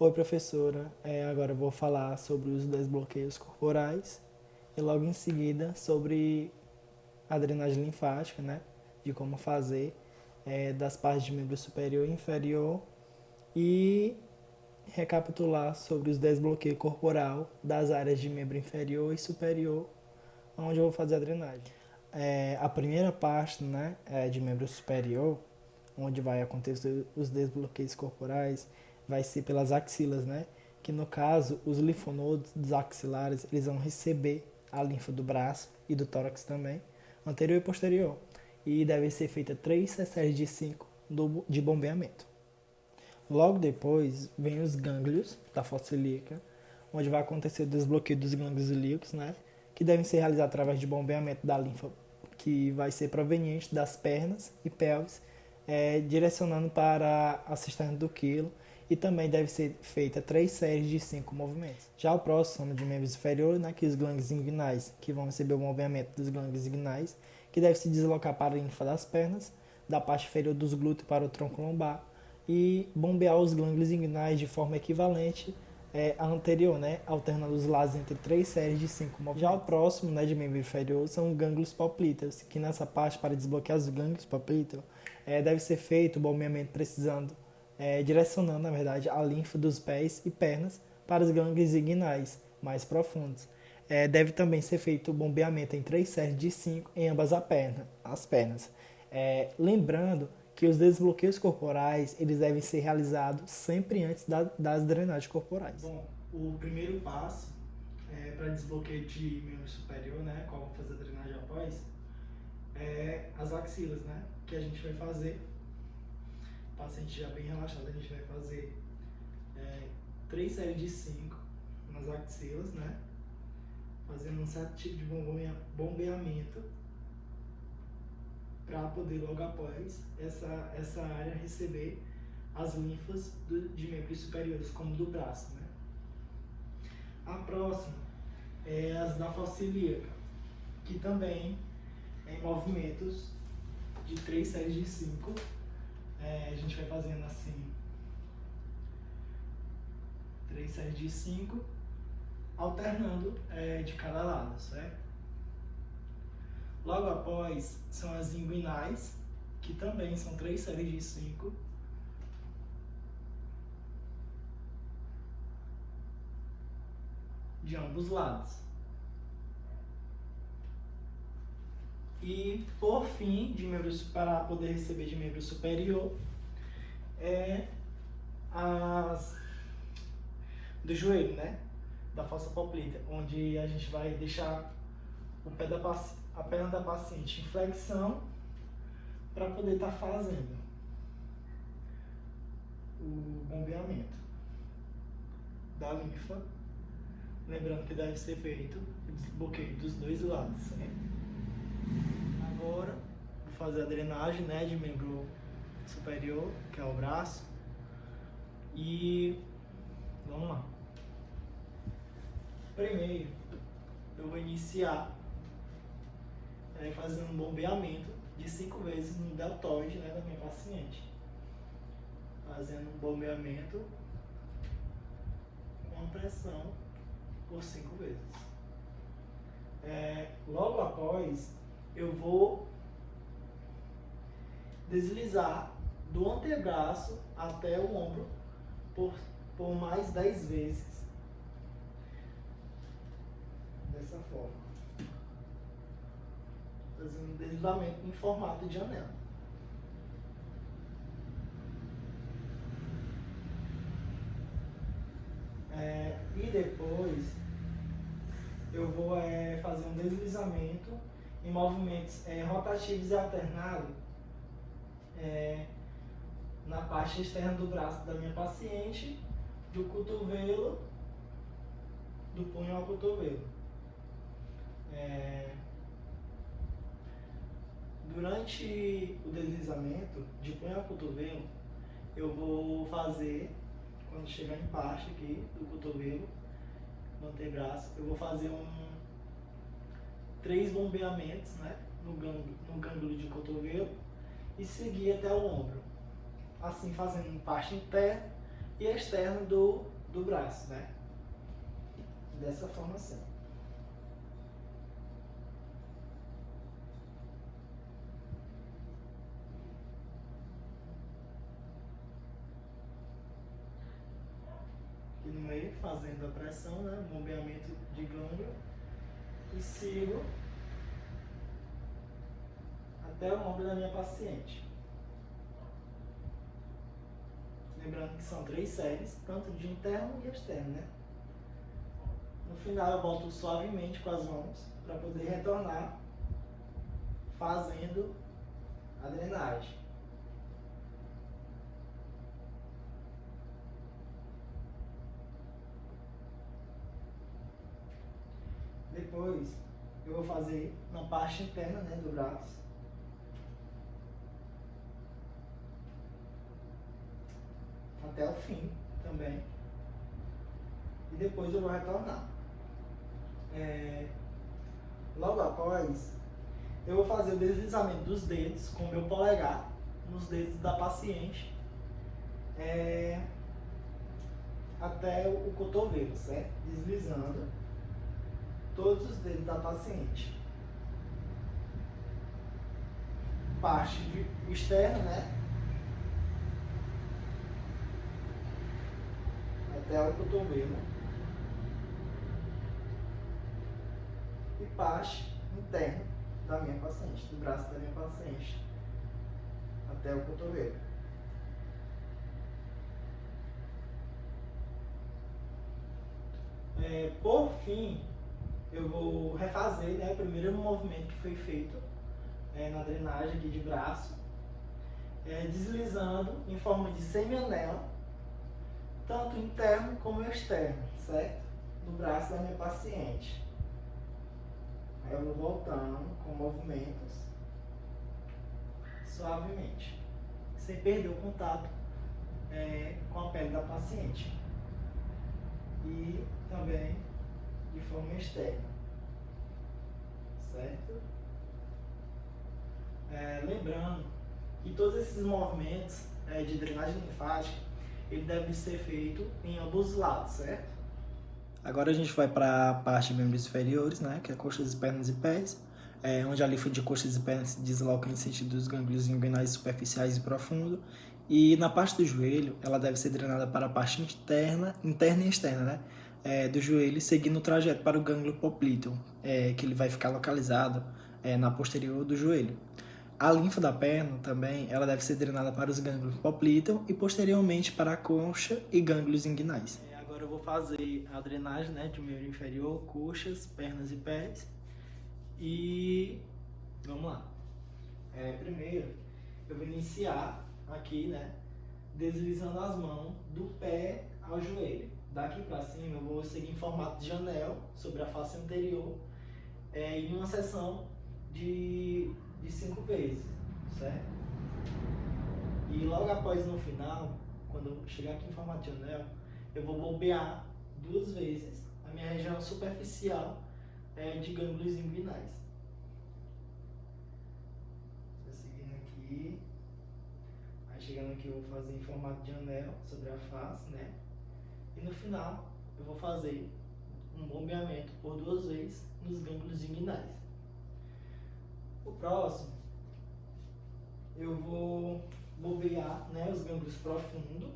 Oi, professora. Agora eu vou falar sobre os desbloqueios corporais e logo em seguida sobre a drenagem linfática, né? De como fazer das partes de membro superior e inferior e recapitular sobre os desbloqueios corporal das áreas de membro inferior e superior, onde eu vou fazer a drenagem. A primeira parte, né, de membro superior, onde vai acontecer os desbloqueios corporais, vai ser pelas axilas, né? Que no caso, os linfonodos dos axilares, eles vão receber a linfa do braço e do tórax também, anterior e posterior. E deve ser feita 3 séries de 5 de bombeamento. Logo depois, vem os gânglios da fossa ilíaca, onde vai acontecer o desbloqueio dos gânglios ilíacos, né? Que devem ser realizados através de bombeamento da linfa, que vai ser proveniente das pernas e pelvis, direcionando para a cisterna do quilo, e também deve ser feita 3 séries de 5 movimentos. Já o próximo de membros inferiores, né, que os gânglios inguinais, que vão receber o bombeamento dos gânglios inguinais, que deve se deslocar para a linfa das pernas, da parte inferior dos glúteos para o tronco lombar, e bombear os gânglios inguinais de forma equivalente à anterior, né, alternando os lados entre 3 séries de 5 movimentos. Já o próximo, né, de membro inferior são os gânglios poplíteos, que nessa parte, para desbloquear os gânglios poplíteos, deve ser feito o bombeamento precisando, direcionando, na verdade, a linfa dos pés e pernas para os gânglios inguinais mais profundos. Deve também ser feito o bombeamento em 3 séries de 5 em ambas as pernas. Lembrando que os desbloqueios corporais eles devem ser realizados sempre antes das drenagens corporais. Bom, o primeiro passo para desbloqueio de membro superior, né, qual vou fazer a drenagem após, as axilas, né, que a gente vai fazer. O paciente já bem relaxado, a gente vai fazer 3 séries de 5 nas axilas, né, fazendo um certo tipo de bombeamento para poder logo após essa área receber as linfas de membros superiores, como do braço, né? A próxima é as da fossa ilíaca, que também é em movimentos de 3 séries de 5. A gente vai fazendo assim, 3 séries de 5, alternando de cada lado, certo? Logo após são as inguinais, que também são 3 séries de 5. De ambos lados. E por fim, para poder receber de membro superior, as do joelho, né? Da fossa poplítea, onde a gente vai deixar a perna da paciente em flexão para poder estar fazendo o bombeamento da linfa. Lembrando que deve ser feito o desbloqueio dos dois lados, né? Agora, vou fazer a drenagem, né, de membro superior, que é o braço. E vamos lá. Primeiro, eu vou iniciar fazendo um bombeamento de 5 vezes no deltoide, né, da minha paciente. Fazendo um bombeamento com pressão por 5 vezes. Logo após, eu vou deslizar do antebraço até o ombro por mais 10 vezes. Dessa forma. Fazendo um deslizamento em formato de anel. E depois eu vou fazer um deslizamento em movimentos rotativos e alternados na parte externa do braço da minha paciente, do cotovelo, do punho ao cotovelo. Durante o deslizamento de punho ao cotovelo, eu vou fazer, quando chegar em parte aqui do cotovelo, no antebraço, eu vou fazer 3 bombeamentos, né, no gângulo de cotovelo e seguir até o ombro. Assim, fazendo parte interna e externo do braço, né? Dessa forma assim. Aqui no meio, fazendo a pressão, né? Bombeamento de gânglio. E sigo até o ombro da minha paciente. Lembrando que são 3 séries, tanto de interno e externo, né? No final eu volto suavemente com as mãos para poder retornar fazendo a drenagem. Depois eu vou fazer na parte interna, né, do braço. Até o fim também. E depois eu vou retornar. Logo após, eu vou fazer o deslizamento dos dedos com o meu polegar nos dedos da paciente até o cotovelo, certo? Deslizando todos os dedos da paciente. Parte externa, né? Até o cotovelo. E parte interna da minha paciente, do braço da minha paciente, até o cotovelo. Por fim, eu vou refazer, né, o primeiro movimento que foi feito na drenagem aqui de braço, deslizando em forma de semi-anel, tanto interno como externo, certo? Do braço da minha paciente. Aí eu vou voltando com movimentos suavemente, sem perder o contato com a pele da paciente. E também de forma externa, certo? Lembrando que todos esses movimentos de drenagem linfática, ele deve ser feito em ambos os lados, certo? Agora a gente vai para a parte de membros inferiores, né, que é coxas, pernas e pés, onde a linfa de coxas e pernas se desloca em sentido dos gânglios inguinais superficiais e profundo. E na parte do joelho, ela deve ser drenada para a parte interna e externa, né, do joelho, seguindo o trajeto para o gânglio popliteum, que ele vai ficar localizado na posterior do joelho. A linfa da perna também, ela deve ser drenada para os gânglios popliteum e posteriormente para a coxa e gânglios inguinais. Agora eu vou fazer a drenagem, né, de membro inferior, coxas, pernas e pés. E vamos lá. Primeiro, eu vou iniciar aqui, né, deslizando as mãos do pé ao joelho. Daqui para cima eu vou seguir em formato de anel sobre a face anterior em uma seção de 5 vezes, certo? E logo após, no final, quando eu chegar aqui em formato de anel, eu vou bombear 2 vezes a minha região superficial de gânglios inguinais. Estou seguindo aqui. Aí chegando aqui eu vou fazer em formato de anel sobre a face, né? E no final eu vou fazer um bombeamento por 2 vezes nos gânglios inguinais. O próximo, eu vou bombear, né, os gânglios profundos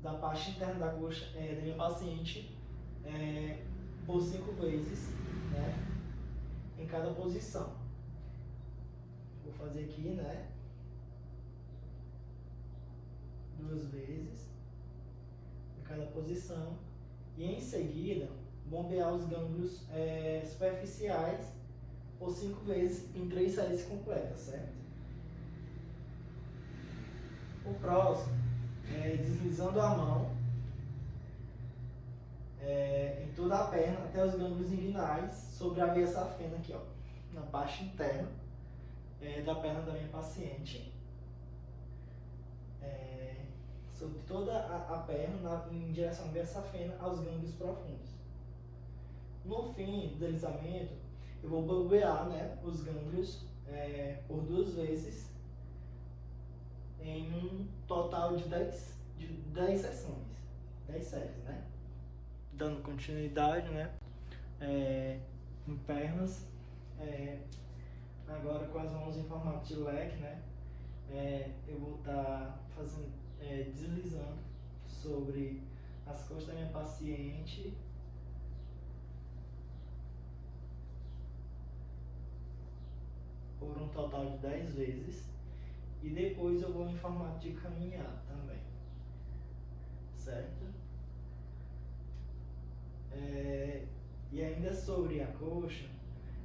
da parte interna da coxa da minha paciente por 5 vezes, né, em cada posição. Vou fazer aqui, né, 2 vezes em cada posição e em seguida bombear os gânglios superficiais por 5 vezes em 3 séries completas, certo? O próximo é deslizando a mão em toda a perna até os gânglios inguinais sobre a veia safena aqui, ó, na parte interna da perna da minha paciente, sobre toda a perna em direção à veia safena aos gânglios profundos. No fim do deslizamento, eu vou bombear, né, os gânglios por 2 vezes em um total de de 10 sessões, 10 séries, né? Dando continuidade, né? Em pernas, agora com as mãos em formato de leque, né? Eu vou estar fazendo, deslizando sobre as costas da minha paciente, por um total de 10 vezes, e depois eu vou em formato de caminhar também, certo? E ainda sobre a coxa,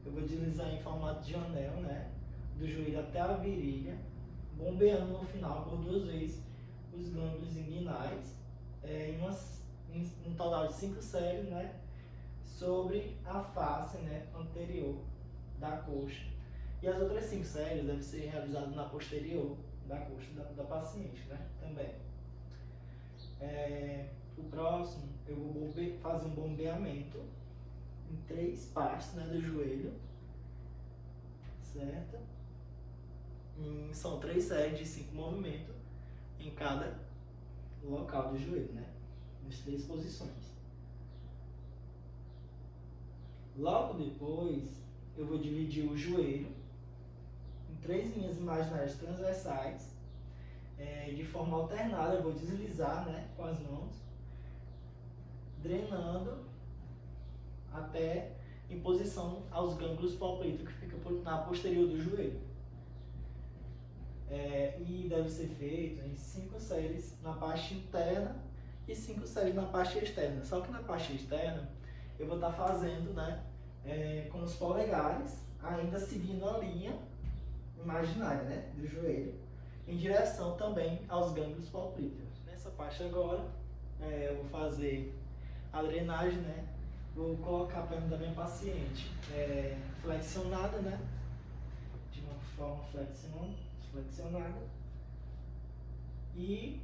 eu vou deslizar em formato de anel, né? Do joelho até a virilha, bombeando no final por 2 vezes os gânglios inguinais, em um total de 5 séries, né? Sobre a face, né? Anterior da coxa. E as outras 5 séries devem ser realizadas na posterior da coxa da paciente, né? Também. O próximo, eu vou fazer um bombeamento em 3 partes, né, do joelho, certo? São 3 séries de 5 movimentos em cada local do joelho, né? Nas 3 posições. Logo depois, eu vou dividir o joelho em 3 linhas imaginárias transversais, de forma alternada. Eu vou deslizar, né, com as mãos, drenando até em posição aos gânglios palpíferos, que fica na posterior do joelho. E deve ser feito em 5 séries na parte interna e 5 séries na parte externa. Só que na parte externa eu vou estar fazendo, né, com os polegares, ainda seguindo a linha imaginária, né, do joelho, em direção também aos gânglios palpíferos. Nessa parte agora, eu vou fazer a drenagem, né? Vou colocar a perna da minha paciente flexionada, né? De uma forma flexionada, e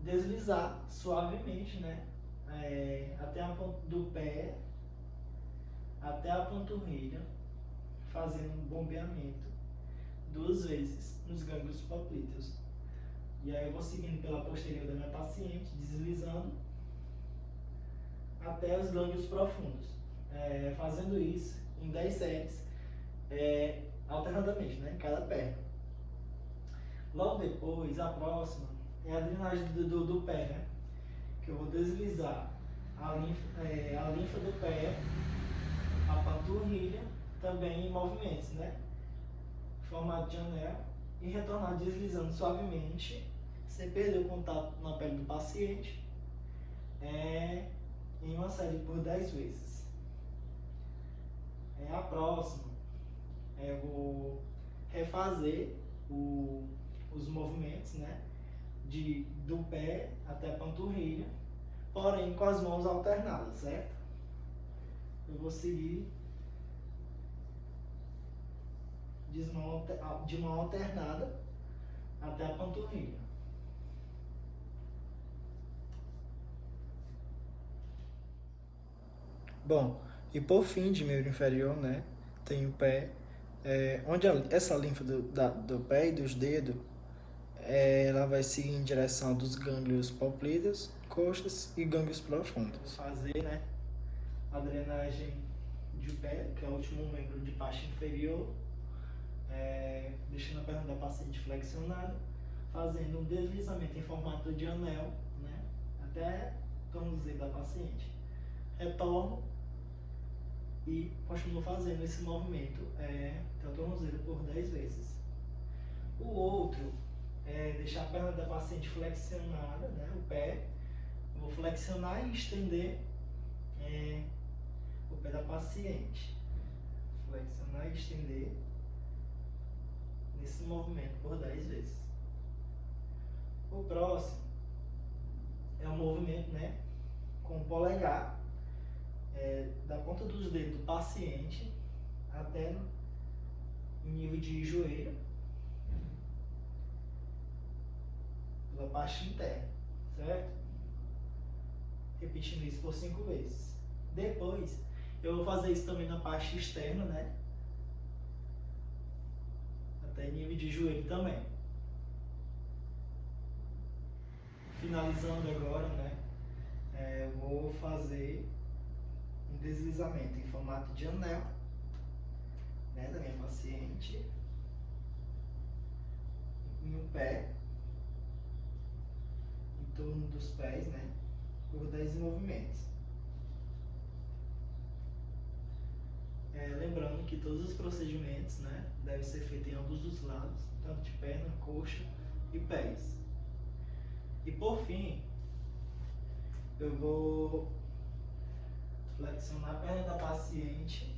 deslizar suavemente, né? Até a ponta do pé, até a panturrilha, fazendo um bombeamento 2 vezes nos gânglios palpíferos. E aí eu vou seguindo pela posterior da minha paciente, deslizando até os gânglios profundos, fazendo isso em 10 séries, alternadamente, né, em cada perna. Logo depois, a próxima é a drenagem do pé, né, que eu vou deslizar a linfa do pé, a panturrilha, também em movimentos, né, formato de anel, e retornar deslizando suavemente, sem perder o contato na pele do paciente, em uma série por 10 vezes. A próxima, eu vou refazer os movimentos, né, do pé até a panturrilha, porém com as mãos alternadas, certo? Eu vou seguir de mão alternada até a panturrilha. Bom, e por fim, de membro inferior, né, tem o pé, onde essa linfa do pé e dos dedos, ela vai seguir em direção dos gânglios palpíferos, coxas e gânglios profundos. Vou fazer, né, a drenagem de pé, que é o último membro de parte inferior, deixando a perna da paciente flexionada, fazendo um deslizamento em formato de anel, né, até o tornozelo da paciente. Retorno e continuo fazendo esse movimento até o tornozelo por 10 vezes. O outro é deixar a perna da paciente flexionada, né, o pé. Eu vou flexionar e estender o pé da paciente. Flexionar e estender nesse movimento por 10 vezes. O próximo é um movimento, né, com o polegar, da ponta dos dedos do paciente até em nível de joelho, pela parte interna, certo? Repetindo isso por 5 vezes. Depois, eu vou fazer isso também na parte externa, né? Até nível de joelho também. Finalizando agora, né? Eu vou fazer um deslizamento em formato de anel, né, da minha paciente, em um pé, em torno dos pés, né, por 10 movimentos. Lembrando que todos os procedimentos, né, devem ser feitos em ambos os lados, tanto de perna, coxa e pés. E por fim, eu vou flexionar a perna da paciente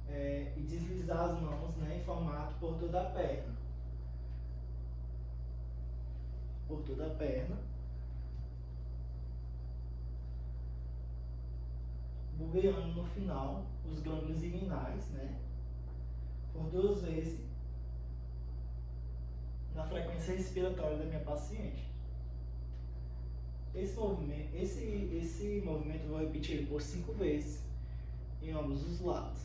e deslizar as mãos, né, em formato por toda a perna. Por toda a perna. Bugueando no final os gânglios inguinais, né, por 2 vezes na frequência respiratória da minha paciente. Esse movimento eu vou repetir ele por 5 vezes em ambos os lados.